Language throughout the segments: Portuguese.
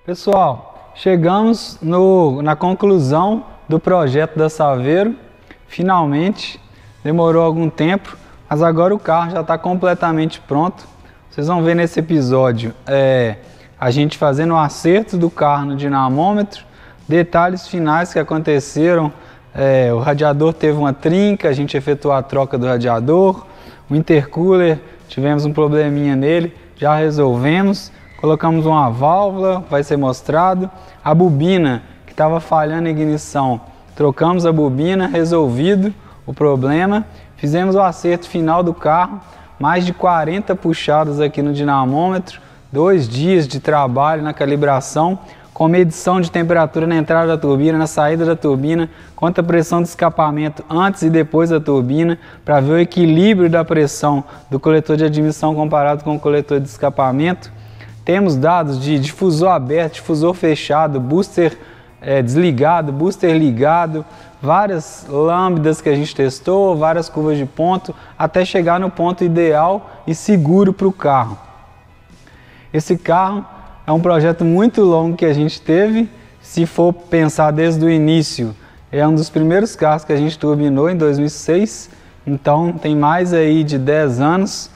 Pessoal, chegamos na conclusão do projeto da Saveiro. Finalmente, demorou algum tempo, mas agora o carro já está completamente pronto. Vocês vão ver nesse episódio a gente fazendo o acerto do carro no dinamômetro, detalhes finais que aconteceram. O radiador teve uma trinca, a gente efetuou a troca do radiador, o intercooler, tivemos um probleminha nele, já resolvemos. Colocamos uma válvula, vai ser mostrado. A bobina que estava falhando a ignição, trocamos a bobina, resolvido o problema. Fizemos o acerto final do carro, mais de 40 puxadas aqui no dinamômetro, 2 dias de trabalho na calibração, com medição de temperatura na entrada da turbina, na saída da turbina, quanto a pressão de escapamento antes e depois da turbina, para ver o equilíbrio da pressão do coletor de admissão comparado com o coletor de escapamento. Temos dados de difusor aberto, difusor fechado, booster desligado, booster ligado, várias lâmpadas que a gente testou, várias curvas de ponto, até chegar no ponto ideal e seguro para o carro. Esse carro é um projeto muito longo que a gente teve. Se for pensar desde o início, é um dos primeiros carros que a gente turbinou em 2006, então tem mais aí de 10 anos.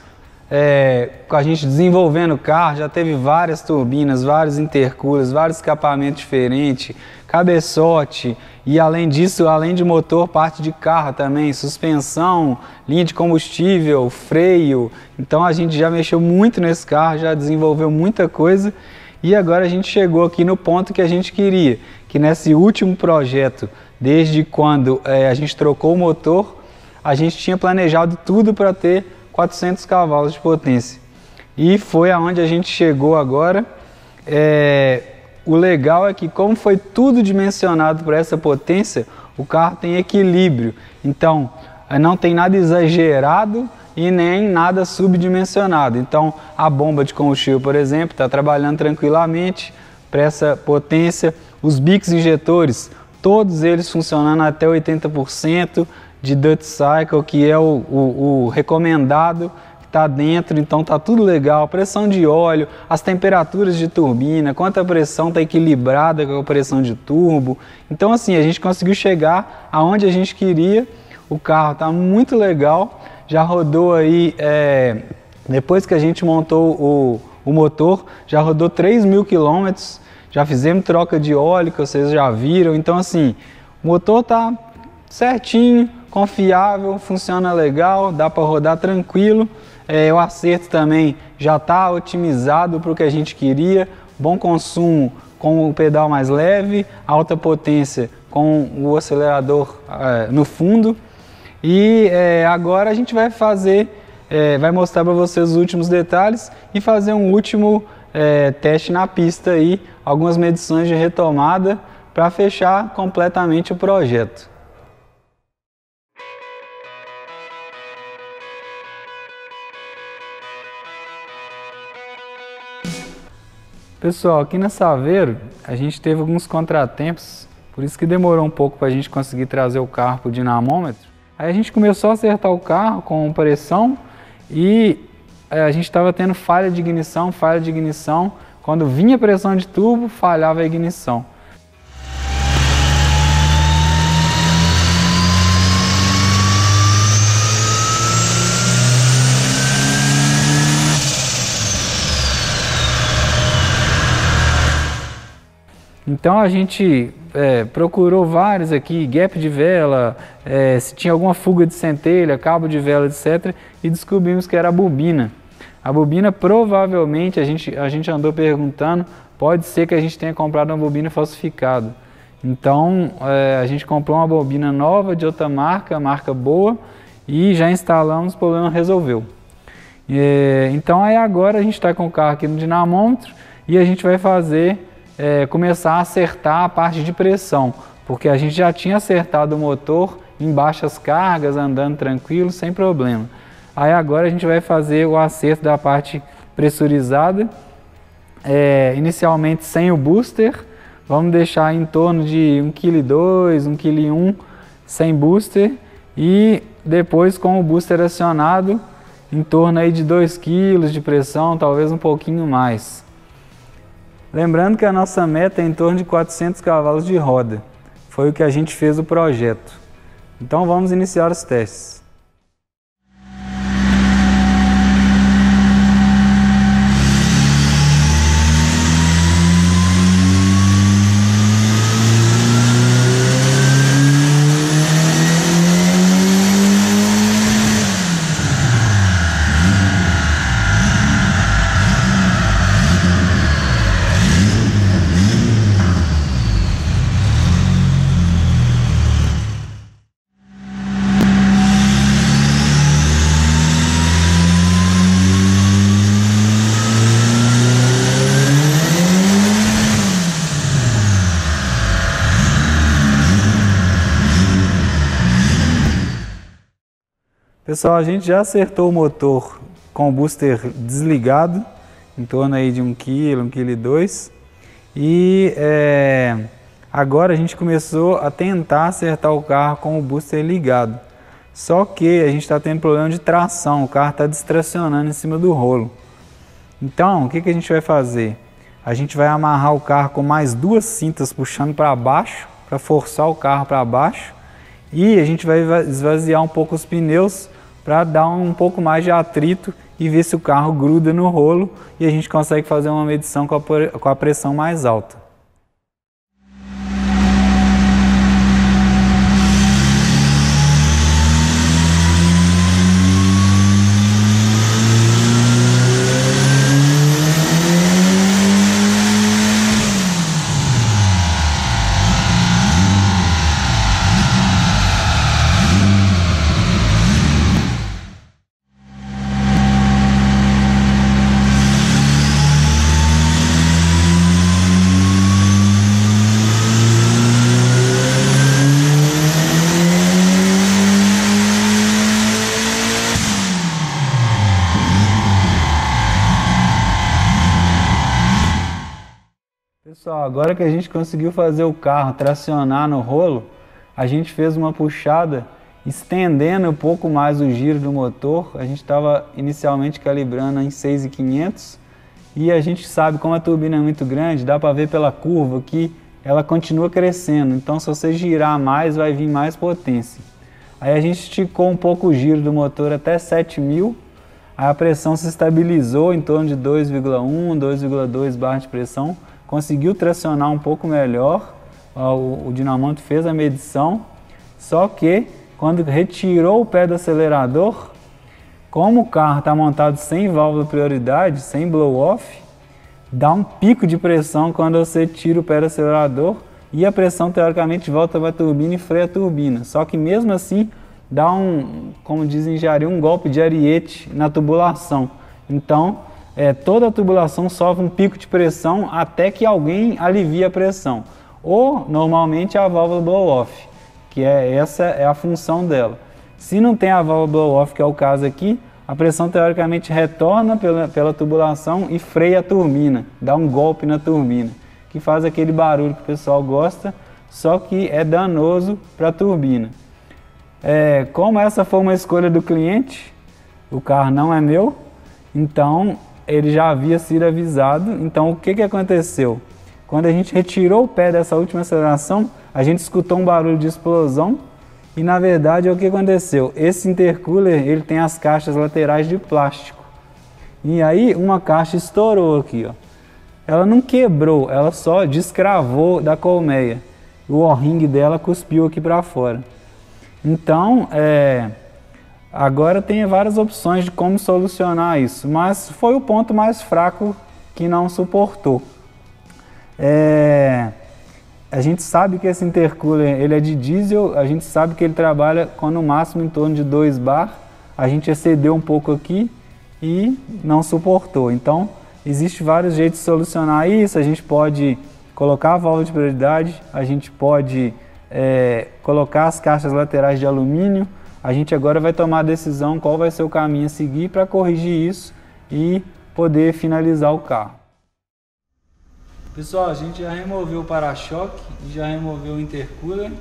Com a gente desenvolvendo o carro, já teve várias turbinas, vários intercoolers, vários escapamentos diferentes, cabeçote e além disso, além de motor, parte de carro também, suspensão, linha de combustível, freio. Então a gente já mexeu muito nesse carro, já desenvolveu muita coisa e agora a gente chegou aqui no ponto que a gente queria, que nesse último projeto, desde quando a gente trocou o motor, a gente tinha planejado tudo para ter 400 cavalos de potência. E foi aonde a gente chegou agora. O legal é que, como foi tudo dimensionado para essa potência, o carro tem equilíbrio. Então, não tem nada exagerado e nem nada subdimensionado. Então, a bomba de combustível, por exemplo, está trabalhando tranquilamente para essa potência. Os bicos injetores, todos eles funcionando até 80%. De Duty Cycle, que é o recomendado, que está dentro, então está tudo legal. Pressão de óleo, as temperaturas de turbina, quanto a pressão está equilibrada com a pressão de turbo. Então assim, a gente conseguiu chegar aonde a gente queria. O carro está muito legal, já rodou aí, depois que a gente montou o motor, já rodou 3.000 km, já fizemos troca de óleo, que vocês já viram. Então assim, o motor está certinho, confiável, funciona legal, dá para rodar tranquilo. O acerto também já está otimizado para o que a gente queria, bom consumo com o pedal mais leve, alta potência com o acelerador no fundo. E agora a gente vai fazer, vai mostrar para vocês os últimos detalhes e fazer um último teste na pista aí, algumas medições de retomada para fechar completamente o projeto. Pessoal, aqui na Saveiro a gente teve alguns contratempos, por isso que demorou um pouco para a gente conseguir trazer o carro para o dinamômetro. Aí a gente começou a acertar o carro com pressão e a gente estava tendo falha de ignição. Quando vinha pressão de turbo, falhava a ignição. Então a gente procurou vários aqui, gap de vela, se tinha alguma fuga de centelha, cabo de vela, etc. E descobrimos que era a bobina. A bobina provavelmente, a gente andou perguntando, pode ser que a gente tenha comprado uma bobina falsificada. Então a gente comprou uma bobina nova de outra marca boa, e já instalamos, o problema resolveu. Então aí agora a gente está com o carro aqui no dinamômetro e a gente vai fazer... começar a acertar a parte de pressão, porque a gente já tinha acertado o motor em baixas cargas, andando tranquilo, sem problema. Aí agora a gente vai fazer o acerto da parte pressurizada, inicialmente sem o booster, vamos deixar em torno de 1,2 kg, 1,1 kg sem booster, e depois com o booster acionado em torno aí de 2 kg de pressão, talvez um pouquinho mais. Lembrando que a nossa meta é em torno de 400 cavalos de roda. Foi o que a gente fez o projeto. Então vamos iniciar os testes. Pessoal, a gente já acertou o motor com o booster desligado, em torno aí de 1 kg, 1,2 kg. E agora a gente começou a tentar acertar o carro com o booster ligado. Só que a gente está tendo problema de tração, o carro está distracionando em cima do rolo. Então, o que a gente vai fazer? A gente vai amarrar o carro com mais 2 cintas puxando para baixo, para forçar o carro para baixo. E a gente vai esvaziar um pouco os pneus para dar um pouco mais de atrito e ver se o carro gruda no rolo e a gente consegue fazer uma medição com a pressão mais alta. Pessoal, agora que a gente conseguiu fazer o carro tracionar no rolo, a gente fez uma puxada estendendo um pouco mais o giro do motor. A gente estava inicialmente calibrando em 6.500 e a gente sabe, como a turbina é muito grande, dá para ver pela curva que ela continua crescendo. Então, se você girar mais, vai vir mais potência. Aí a gente esticou um pouco o giro do motor até 7.000. A pressão se estabilizou em torno de 2,1, 2,2 bar de pressão. Conseguiu tracionar um pouco melhor, o dinamômetro fez a medição, só que quando retirou o pé do acelerador, como o carro está montado sem válvula prioridade, sem blow-off, dá um pico de pressão quando você tira o pé do acelerador e a pressão teoricamente volta para a turbina e freia a turbina. Só que mesmo assim dá como diz em engenharia, um golpe de ariete na tubulação. Então, toda a tubulação sofre um pico de pressão até que alguém alivie a pressão. Ou, normalmente, a válvula blow-off, que essa é a função dela. Se não tem a válvula blow-off, que é o caso aqui, a pressão teoricamente retorna pela tubulação e freia a turbina, dá um golpe na turbina, que faz aquele barulho que o pessoal gosta, só que é danoso para a turbina. Como essa foi uma escolha do cliente, o carro não é meu, então ele já havia sido avisado. Então o que aconteceu? Quando a gente retirou o pé dessa última aceleração, a gente escutou um barulho de explosão e na verdade o que aconteceu? Esse intercooler ele tem as caixas laterais de plástico e aí uma caixa estourou aqui, ó. Ela não quebrou, ela só descravou da colmeia. O O-ring dela cuspiu aqui para fora. Então, agora tem várias opções de como solucionar isso, mas foi o ponto mais fraco que não suportou. A gente sabe que esse intercooler ele é de diesel, a gente sabe que ele trabalha com no máximo em torno de 2 bar, a gente excedeu um pouco aqui e não suportou. Então, existem vários jeitos de solucionar isso. A gente pode colocar a válvula de prioridade, a gente pode colocar as caixas laterais de alumínio. A gente agora vai tomar a decisão qual vai ser o caminho a seguir para corrigir isso e poder finalizar o carro. Pessoal, a gente já removeu o para-choque e já removeu o intercooler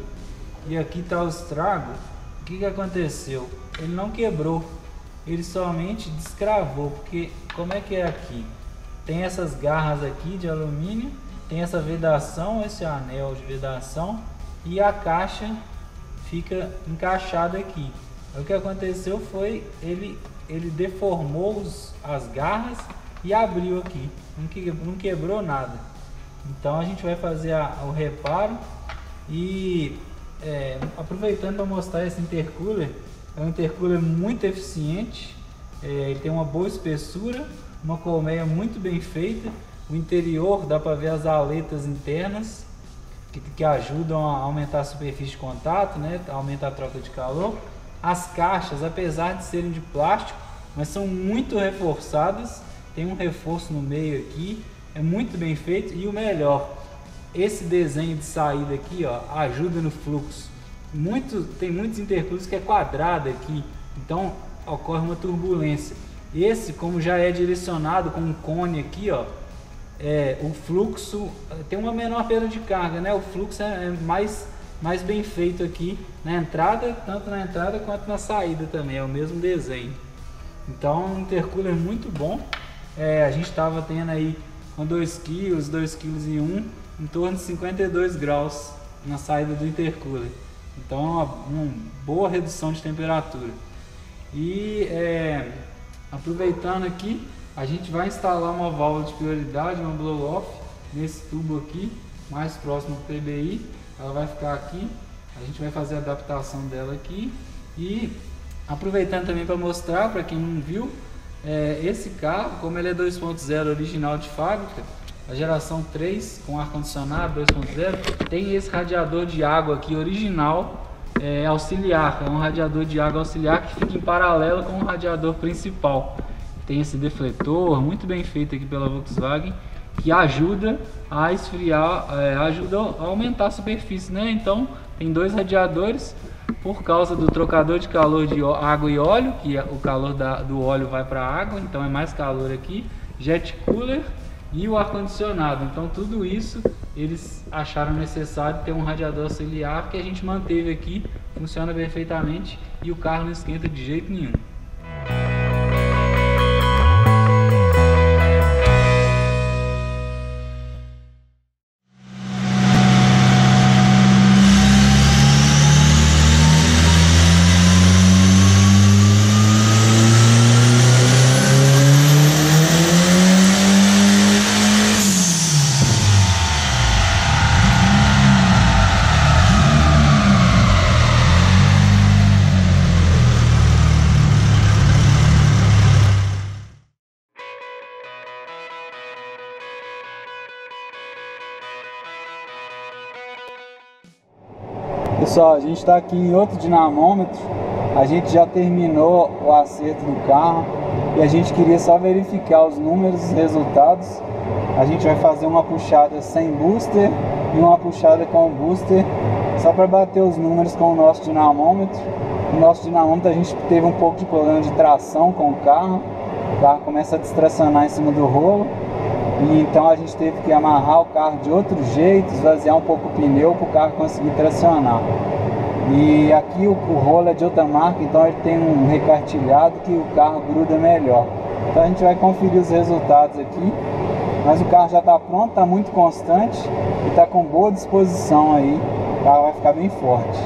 e aqui está o estrago. O que aconteceu? Ele não quebrou, ele somente descravou, porque como é que é aqui? tem essas garras aqui de alumínio, tem essa vedação, esse anel de vedação, e a caixa fica encaixada aqui. O que aconteceu foi ele deformou as garras e abriu aqui, não quebrou nada. Então a gente vai fazer o reparo e aproveitando para mostrar esse intercooler. É um intercooler muito eficiente, ele tem uma boa espessura, uma colmeia muito bem feita. O interior dá para ver as aletas internas que ajudam a aumentar a superfície de contato, né? Aumenta a troca de calor. As caixas, apesar de serem de plástico, mas são muito reforçadas, tem um reforço no meio aqui, é muito bem feito. E o melhor, esse desenho de saída aqui, ó, ajuda no fluxo. Tem muitos intercoolers que é quadrado aqui, então ocorre uma turbulência. Esse, como já é direcionado com um cone aqui, ó, o fluxo tem uma menor perda de carga, né? O fluxo é mais bem feito aqui na entrada, tanto na entrada quanto na saída também, é o mesmo desenho. Então um intercooler muito bom. A gente estava tendo aí com 2 kg, 2 kg e 1, em torno de 52 graus na saída do intercooler. Então uma boa redução de temperatura. E aproveitando aqui, a gente vai instalar uma válvula de prioridade, uma blow-off, nesse tubo aqui, mais próximo do PBI. Ela vai ficar aqui, a gente vai fazer a adaptação dela aqui. E aproveitando também para mostrar, para quem não viu, esse carro, como ele é 2.0 original de fábrica, a geração 3 com ar-condicionado 2.0, tem esse radiador de água aqui original, auxiliar. É um radiador de água auxiliar que fica em paralelo com o radiador principal. Tem esse defletor muito bem feito aqui pela Volkswagen, que ajuda a esfriar, ajuda a aumentar a superfície, né? Então tem 2 radiadores por causa do trocador de calor de água e óleo, que o calor do óleo vai para a água, então é mais calor aqui, jet cooler e o ar-condicionado. Então tudo isso eles acharam necessário ter um radiador auxiliar, que a gente manteve aqui, funciona perfeitamente e o carro não esquenta de jeito nenhum. Pessoal, a gente está aqui em outro dinamômetro. A gente já terminou o acerto do carro e a gente queria só verificar os números, os resultados. A gente vai fazer uma puxada sem booster e uma puxada com booster, só para bater os números com o nosso dinamômetro. O nosso dinamômetro, a gente teve um pouco de problema de tração com o carro começa a distracionar em cima do rolo. E então a gente teve que amarrar o carro de outro jeito, esvaziar um pouco o pneu para o carro conseguir tracionar. E aqui o rolo é de outra marca, então ele tem um recartilhado que o carro gruda melhor. Então a gente vai conferir os resultados aqui, mas o carro já está pronto, está muito constante e está com boa disposição aí, o carro vai ficar bem forte.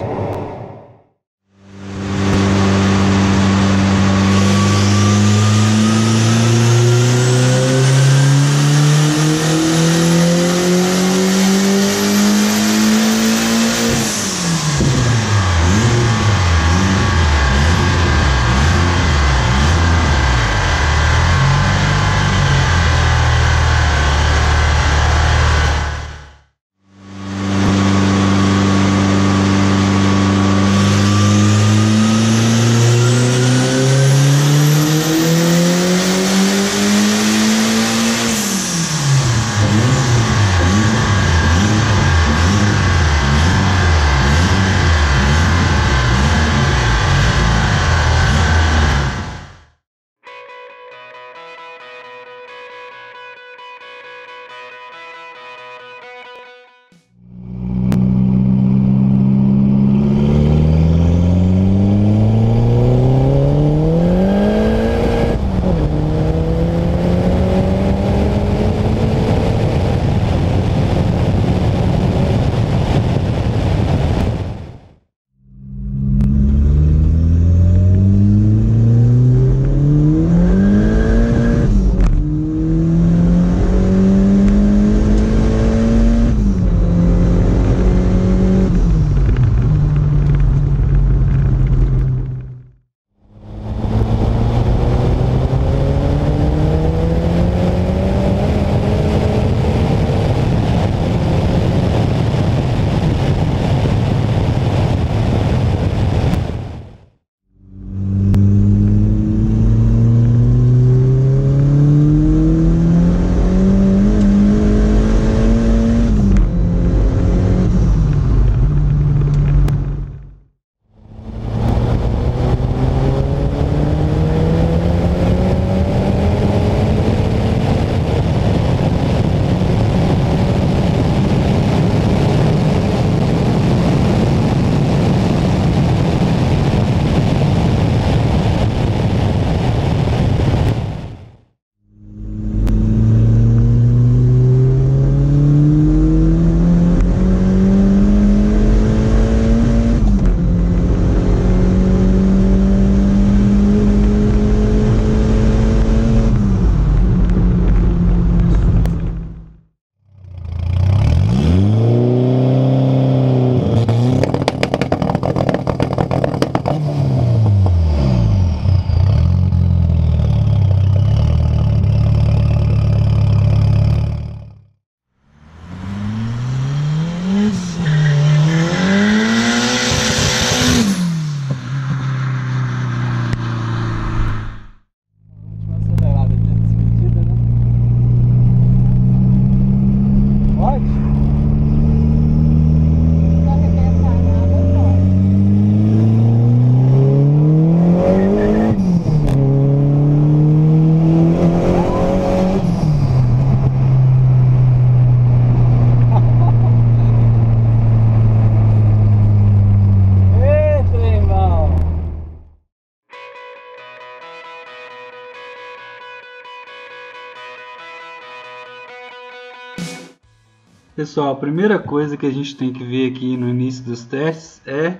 Pessoal, a primeira coisa que a gente tem que ver aqui no início dos testes é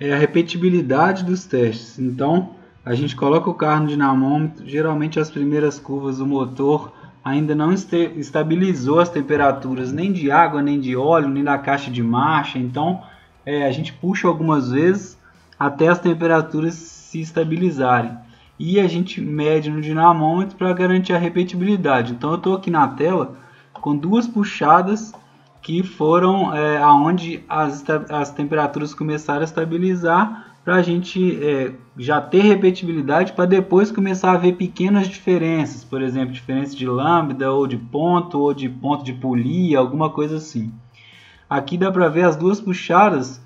a repetibilidade dos testes. Então, a gente coloca o carro no dinamômetro, geralmente as primeiras curvas do motor ainda não estabilizou as temperaturas nem de água, nem de óleo, nem da caixa de marcha. Então, a gente puxa algumas vezes até as temperaturas se estabilizarem. E a gente mede no dinamômetro para garantir a repetibilidade. Então, eu estou aqui na tela com duas puxadas que foram aonde as temperaturas começaram a estabilizar, para a gente já ter repetibilidade, para depois começar a ver pequenas diferenças, por exemplo, diferença de lambda, ou de ponto de polia, alguma coisa assim. Aqui dá para ver as duas puxadas,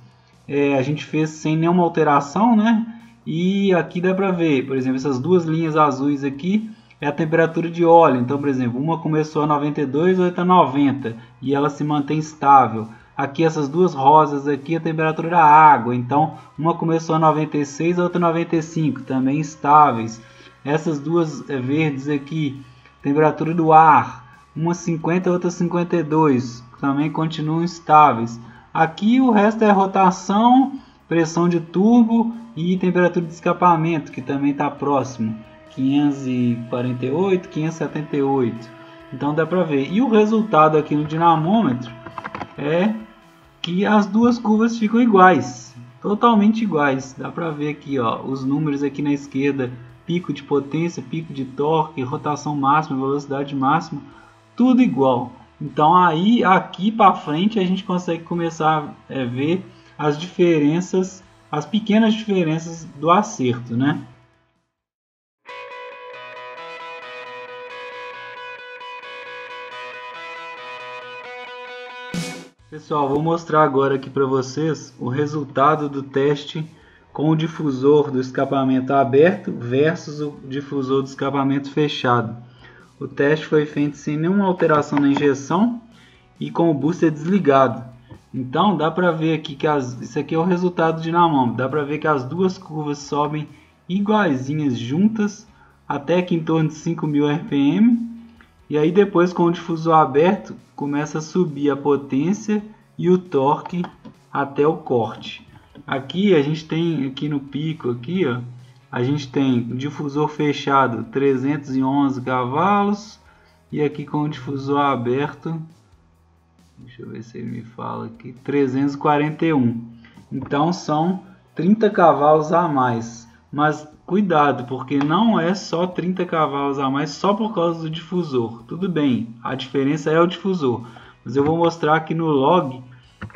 a gente fez sem nenhuma alteração, né? E aqui dá para ver, por exemplo, essas duas linhas azuis aqui, é a temperatura de óleo. Então, por exemplo, uma começou a 92, outra a 90, e ela se mantém estável. Aqui essas duas rosas aqui, a temperatura da água. Então, uma começou a 96, a outra a 95, também estáveis. Essas duas verdes aqui, temperatura do ar, uma 50, a outra 52, também continuam estáveis. Aqui o resto é rotação, pressão de turbo e temperatura de escapamento, que também está próximo. 548, 578. Então dá para ver. E o resultado aqui no dinamômetro é que as duas curvas ficam iguais, totalmente iguais. Dá para ver aqui, ó, os números aqui na esquerda: pico de potência, pico de torque, rotação máxima, velocidade máxima, tudo igual. Então aí aqui para frente a gente consegue começar a ver as diferenças, as pequenas diferenças do acerto, né? Pessoal, vou mostrar agora aqui para vocês o resultado do teste com o difusor do escapamento aberto versus o difusor do escapamento fechado. O teste foi feito sem nenhuma alteração na injeção e com o booster desligado. Então dá para ver aqui que isso aqui é o resultado do dinamômetro. Dá para ver que as duas curvas sobem iguaizinhas juntas até que em torno de 5.000 RPM. E aí depois, com o difusor aberto, começa a subir a potência e o torque até o corte. Aqui a gente tem, aqui no pico, aqui, ó, a gente tem o difusor fechado 311 cavalos e aqui com o difusor aberto, deixa eu ver se ele me fala aqui, 341. Então são 30 cavalos a mais. Mas cuidado, porque não é só 30 cavalos a mais só por causa do difusor. Tudo bem, a diferença é o difusor. Mas eu vou mostrar aqui no log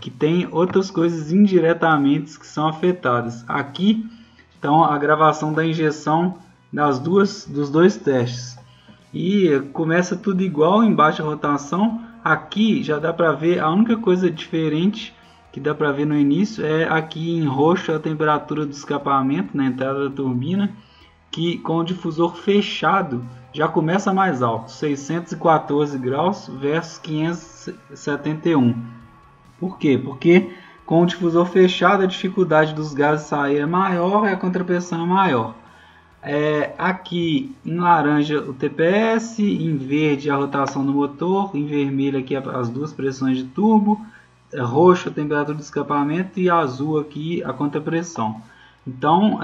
que tem outras coisas indiretamente que são afetadas. Aqui então a gravação da injeção dos dois testes. E começa tudo igual em baixa rotação. Aqui já dá para ver, a única coisa diferente que dá para ver no início é aqui em roxo a temperatura do escapamento na entrada da turbina, que com o difusor fechado já começa mais alto, 614 graus versus 571. Por quê? Porque com o difusor fechado a dificuldade dos gases sair é maior e a contrapressão é maior. Aqui em laranja o TPS, em verde a rotação do motor, em vermelho aqui as duas pressões de turbo, roxo a temperatura do escapamento e azul aqui a contrapressão. Então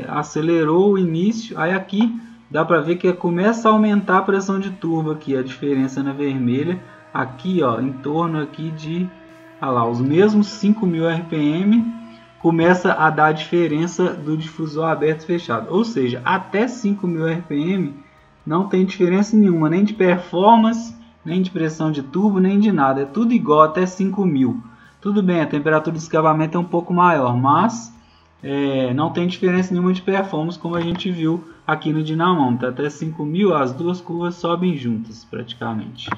acelerou o início, aí aqui dá para ver que começa a aumentar a pressão de turbo aqui, a diferença na vermelha, aqui ó, em torno aqui de os mesmos 5.000 RPM, começa a dar a diferença do difusor aberto e fechado, ou seja, até 5.000 RPM não tem diferença nenhuma, nem de performance, nem de pressão de turbo, nem de nada, é tudo igual até 5.000. Tudo bem, a temperatura do escapamento é um pouco maior, mas não tem diferença nenhuma de performance, como a gente viu aqui no dinamômetro. Até 5.000 as duas curvas sobem juntas praticamente.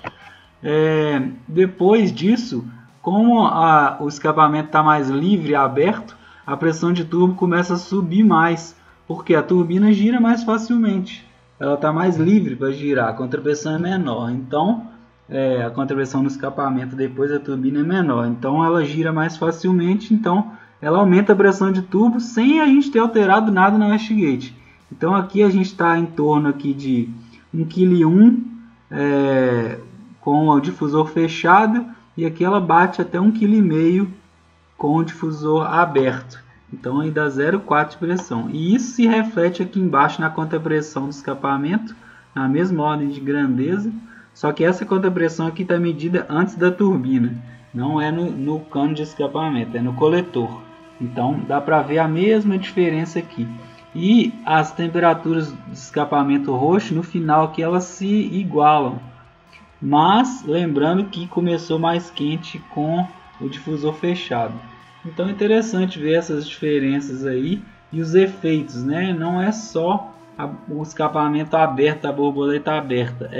Depois disso, como o escapamento está mais livre e aberto, a pressão de turbo começa a subir mais, porque a turbina gira mais facilmente. Ela está mais livre para girar, a contrapressão é menor. Então, a contrapressão no escapamento depois da turbina é menor. Então, ela gira mais facilmente. Então, ela aumenta a pressão de turbo sem a gente ter alterado nada na wastegate. Então, aqui a gente está em torno aqui de 1,1 kg com o difusor fechado e aqui ela bate até 1,5 kg com o difusor aberto. Então aí dá 0,4 de pressão. E isso se reflete aqui embaixo na contrapressão do escapamento, na mesma ordem de grandeza, só que essa contrapressão aqui está medida antes da turbina, não é no cano de escapamento, é no coletor. Então dá para ver a mesma diferença aqui. E as temperaturas de escapamento roxo no final aqui elas se igualam, mas lembrando que começou mais quente com o difusor fechado. Então é interessante ver essas diferenças aí e os efeitos, né? Não é só o escapamento aberto, a borboleta aberta,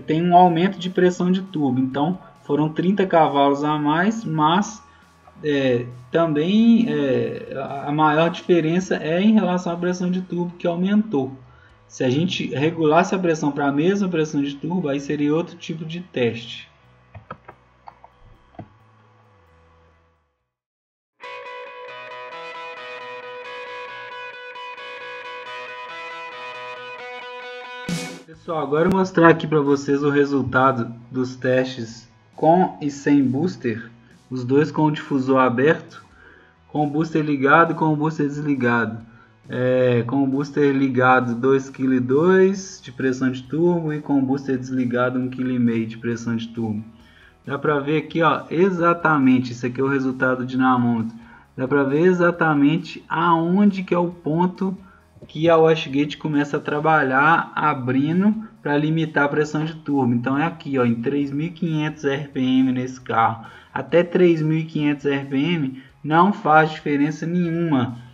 tem um aumento de pressão de tubo. Então foram 30 cavalos a mais, mas também a maior diferença é em relação à pressão de tubo, que aumentou. Se a gente regulasse a pressão para a mesma pressão de turbo, aí seria outro tipo de teste. Pessoal, agora eu vou mostrar aqui para vocês o resultado dos testes com e sem booster, os dois com o difusor aberto, com o booster ligado e com o booster desligado. Com o booster ligado 2,2 kg de pressão de turbo e com o booster desligado 1,5 kg de pressão de turbo. Dá para ver aqui, ó, exatamente, isso aqui é o resultado do dinamômetro. Dá para ver exatamente aonde que é o ponto que a wastegate começa a trabalhar abrindo para limitar a pressão de turbo. Então é aqui, ó, em 3.500 RPM nesse carro. Até 3.500 RPM não faz diferença nenhuma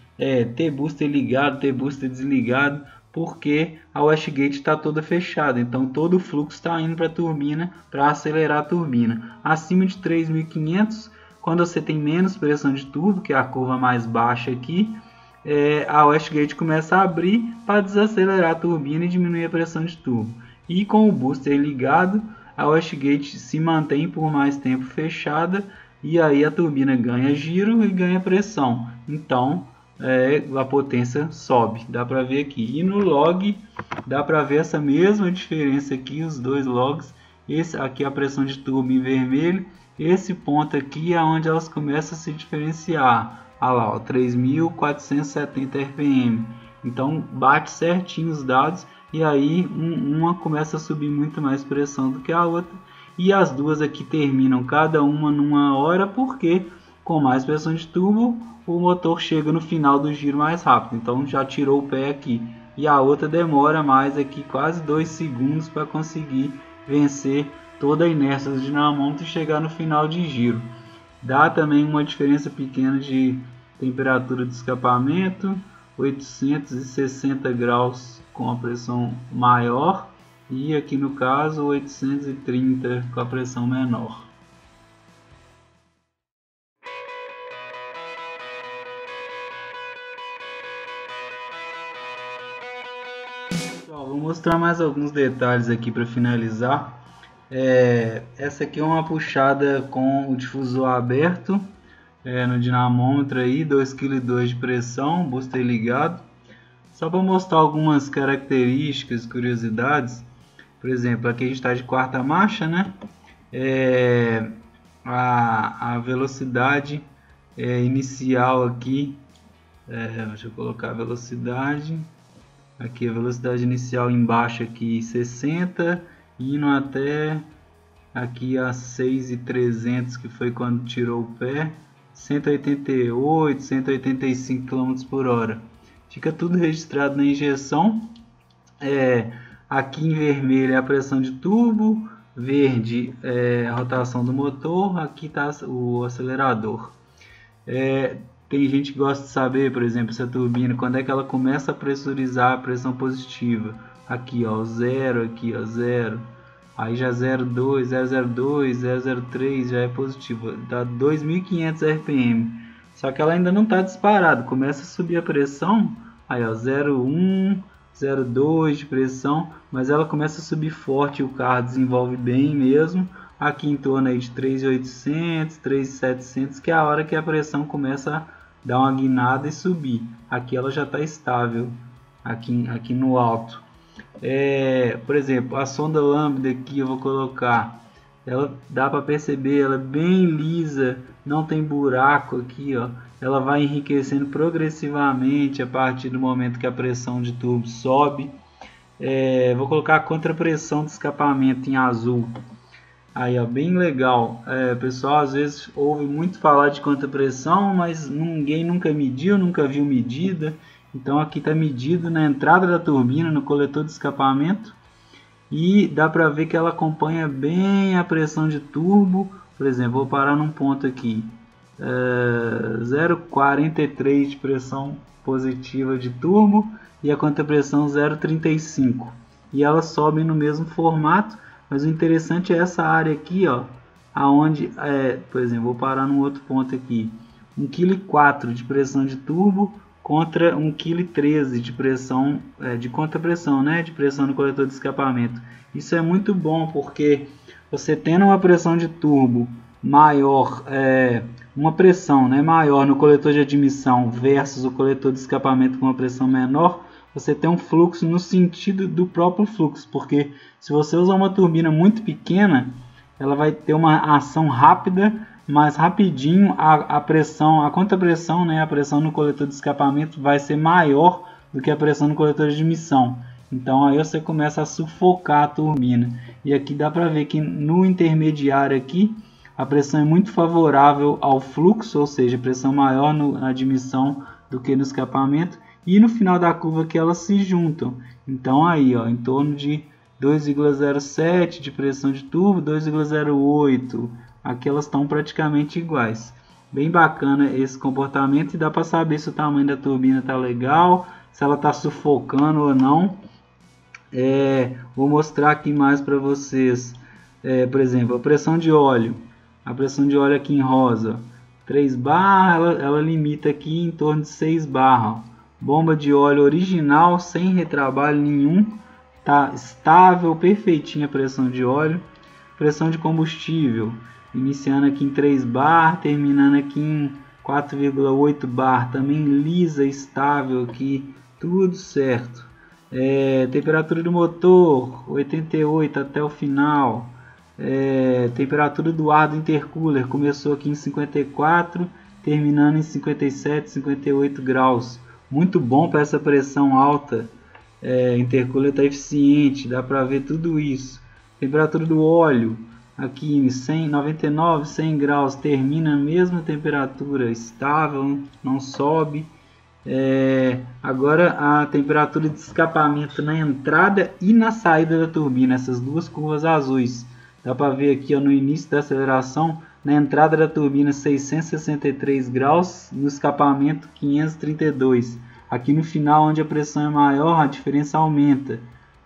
ter booster ligado, ter booster desligado, porque a wastegate está toda fechada. Então todo o fluxo está indo para a turbina para acelerar a turbina. Acima de 3.500, quando você tem menos pressão de turbo, que é a curva mais baixa aqui, a wastegate começa a abrir para desacelerar a turbina e diminuir a pressão de turbo. E com o booster ligado, a wastegate se mantém por mais tempo fechada e aí a turbina ganha giro e ganha pressão. Então a potência sobe, dá para ver aqui. E no log dá para ver essa mesma diferença aqui, os dois logs. Esse aqui é a pressão de turbo em vermelho, esse ponto aqui é onde elas começam a se diferenciar. Olha lá, ó, 3.470 RPM. Então bate certinho os dados e aí uma começa a subir muito mais pressão do que a outra. E as duas aqui terminam cada uma numa hora, porque com mais pressão de turbo o motor chega no final do giro mais rápido. Então já tirou o pé aqui. E a outra demora mais aqui, quase 2 segundos, para conseguir vencer toda a inércia do dinamômetro e chegar no final de giro. Dá também uma diferença pequena de temperatura de escapamento, 860 graus com a pressão maior e aqui no caso 830 com a pressão menor. Pessoal, vou mostrar mais alguns detalhes aqui para finalizar. Essa aqui é uma puxada com o difusor aberto no dinamômetro aí, 2,2 kg de pressão, booster ligado. Só para mostrar algumas características, curiosidades. Por exemplo, aqui a gente está de quarta marcha, né? A velocidade inicial aqui, deixa eu colocar a velocidade. Aqui a velocidade inicial embaixo aqui 60, indo até aqui a 6.300, que foi quando tirou o pé, 188, 185 km por hora. Fica tudo registrado na injeção. Aqui em vermelho é a pressão de turbo, verde é a rotação do motor, aqui está o acelerador. Tem gente que gosta de saber, por exemplo, essa turbina, quando é que ela começa a pressurizar a pressão positiva. Aqui, ó, 0, aqui, ó, 0. Aí já 0,2, 0,02, 0,03 já é positivo. Dá 2.500 RPM. Só que ela ainda não está disparada. Começa a subir a pressão. Aí, ó, 0,1, 0,2 de pressão. Mas ela começa a subir forte e o carro desenvolve bem mesmo. Aqui em torno aí de 3.800, 3.700, que é a hora que a pressão começa a dar uma guinada e subir. Aqui ela já está estável, aqui no alto. Por exemplo, a sonda lambda aqui eu vou colocar ela dá para perceber, ela é bem lisa, não tem buraco aqui, ó. Ela vai enriquecendo progressivamente a partir do momento que a pressão de turbo sobe. Vou colocar a contrapressão do escapamento em azul. Aí, ó, bem legal. O pessoal às vezes ouve muito falar de contrapressão, mas ninguém nunca mediu, nunca viu medida. Então aqui está medido na entrada da turbina, no coletor de escapamento. E dá para ver que ela acompanha bem a pressão de turbo. Por exemplo, vou parar num ponto aqui. 0,43 de pressão positiva de turbo e a contrapressão 0,35. E elas sobem no mesmo formato, mas o interessante é essa área aqui, ó, aonde, por exemplo, vou parar num outro ponto aqui. 1,4 kg de pressão de turbo contra 1,13 kg de pressão, de contrapressão, né, de pressão no coletor de escapamento. Isso é muito bom porque você tendo uma pressão de turbo maior, uma pressão, né, maior no coletor de admissão versus o coletor de escapamento com uma pressão menor, você tem um fluxo no sentido do próprio fluxo, porque se você usar uma turbina muito pequena, ela vai ter uma ação rápida, mas rapidinho a pressão, a contrapressão, né, a pressão no coletor de escapamento vai ser maior do que a pressão no coletor de admissão. Então aí você começa a sufocar a turbina. E aqui dá para ver que no intermediário aqui, a pressão é muito favorável ao fluxo, ou seja, pressão maior na admissão do que no escapamento. E no final da curva que elas se juntam. Então aí, ó, em torno de 2,07 de pressão de turbo, 2,08. Aqui elas estão praticamente iguais. Bem bacana esse comportamento e dá para saber se o tamanho da turbina está legal, se ela está sufocando ou não. Vou mostrar aqui mais para vocês. Por exemplo, a pressão de óleo. A pressão de óleo aqui em rosa, 3 bar, ela limita aqui em torno de 6 bar. Bomba de óleo original, sem retrabalho nenhum, tá estável, perfeitinha a pressão de óleo. Pressão de combustível, iniciando aqui em 3 bar, terminando aqui em 4,8 bar, também lisa, estável aqui, tudo certo. Temperatura do motor, 88 até o final. Temperatura do ar do intercooler, começou aqui em 54, terminando em 57, 58 graus. Muito bom para essa pressão alta. Intercooler está eficiente, dá para ver tudo isso. Temperatura do óleo aqui em 99, 100 graus, termina a mesma temperatura, estável, não sobe. Agora a temperatura de escapamento na entrada e na saída da turbina, essas duas curvas azuis. Dá para ver aqui, ó, no início da aceleração, na entrada da turbina 663 graus, no escapamento 532. Aqui no final, onde a pressão é maior, a diferença aumenta,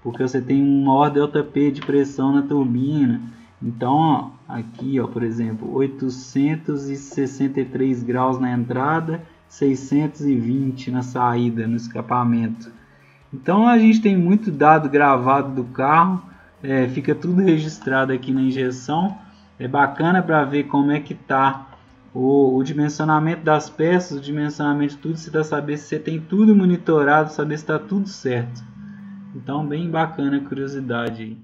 porque você tem um maior ΔP de pressão na turbina. Então, ó, aqui, ó, por exemplo, 863 graus na entrada, 620 na saída, no escapamento. Então a gente tem muito dado gravado do carro, fica tudo registrado aqui na injeção. É bacana para ver como é que está o dimensionamento das peças, o dimensionamento de tudo, se dá saber se você tem tudo monitorado, saber se está tudo certo. Então bem bacana a curiosidade aí.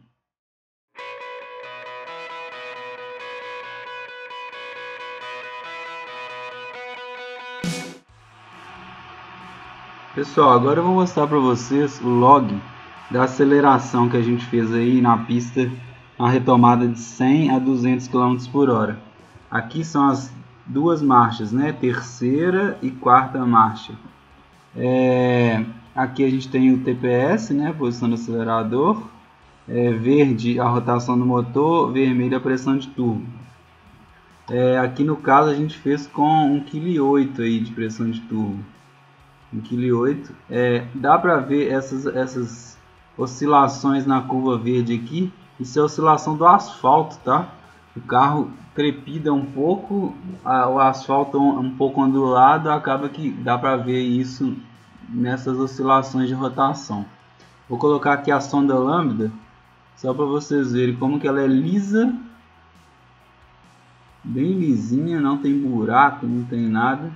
Pessoal, agora eu vou mostrar para vocês o log da aceleração que a gente fez aí na pista, na retomada de 100 a 200 km por hora. Aqui são as duas marchas, né? Terceira e quarta marcha. Aqui a gente tem o TPS, né? Posição do acelerador. Verde a rotação do motor, vermelho a pressão de turbo. Aqui no caso a gente fez com 1,8 kg aí de pressão de turbo. 1,8 kg. Dá para ver essas oscilações na curva verde aqui. Isso é a oscilação do asfalto, tá? O carro trepida um pouco, o asfalto um pouco ondulado, acaba que dá para ver isso nessas oscilações de rotação. Vou colocar aqui a sonda lambda, só para vocês verem como que ela é lisa, bem lisinha, não tem buraco, não tem nada.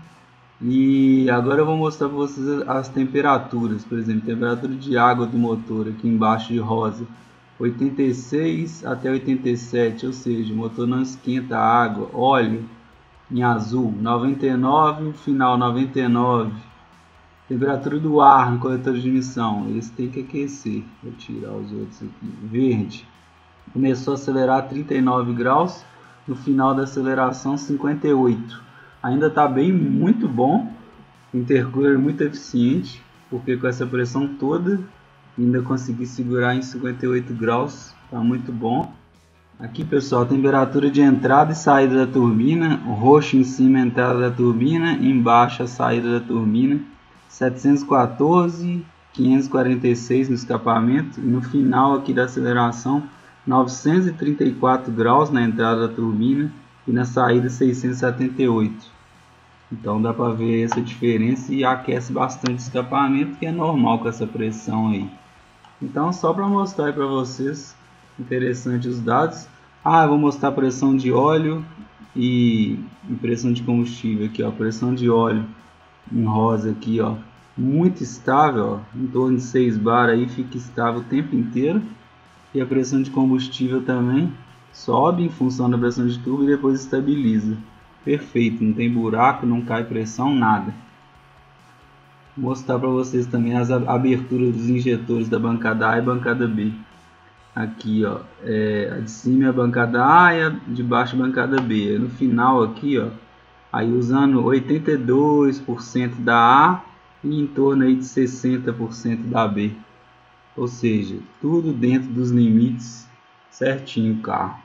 E agora eu vou mostrar para vocês as temperaturas, por exemplo, temperatura de água do motor aqui embaixo de rosa. 86 até 87, ou seja, o motor não esquenta a água. Óleo em azul, 99, final 99. Temperatura do ar no coletor de emissão, esse tem que aquecer. Vou tirar os outros aqui. Verde, começou a acelerar 39 graus, no final da aceleração 58. Ainda está bem, muito bom, intercooler muito eficiente, porque com essa pressão toda ainda consegui segurar em 58 graus, está muito bom. Aqui, pessoal, temperatura de entrada e saída da turbina, roxo em cima a entrada da turbina, embaixo a saída da turbina, 714, 546 no escapamento, e no final aqui da aceleração 934 graus na entrada da turbina e na saída 678. Então dá para ver essa diferença e aquece bastante o escapamento, que é normal com essa pressão aí. Então só para mostrar para vocês, interessante os dados. Eu vou mostrar a pressão de óleo e pressão de combustível aqui, ó. Pressão de óleo em rosa aqui, ó, muito estável, ó, em torno de 6 bar aí, fica estável o tempo inteiro. E a pressão de combustível também sobe em função da pressão de tubo e depois estabiliza. Perfeito, não tem buraco, não cai pressão, nada. Vou mostrar para vocês também as aberturas dos injetores da bancada A e bancada B. Aqui, ó, a de cima é a bancada A e a de baixo a bancada B. No final aqui, ó, aí usando 82% da A e em torno aí de 60% da B. Ou seja, tudo dentro dos limites certinho o carro.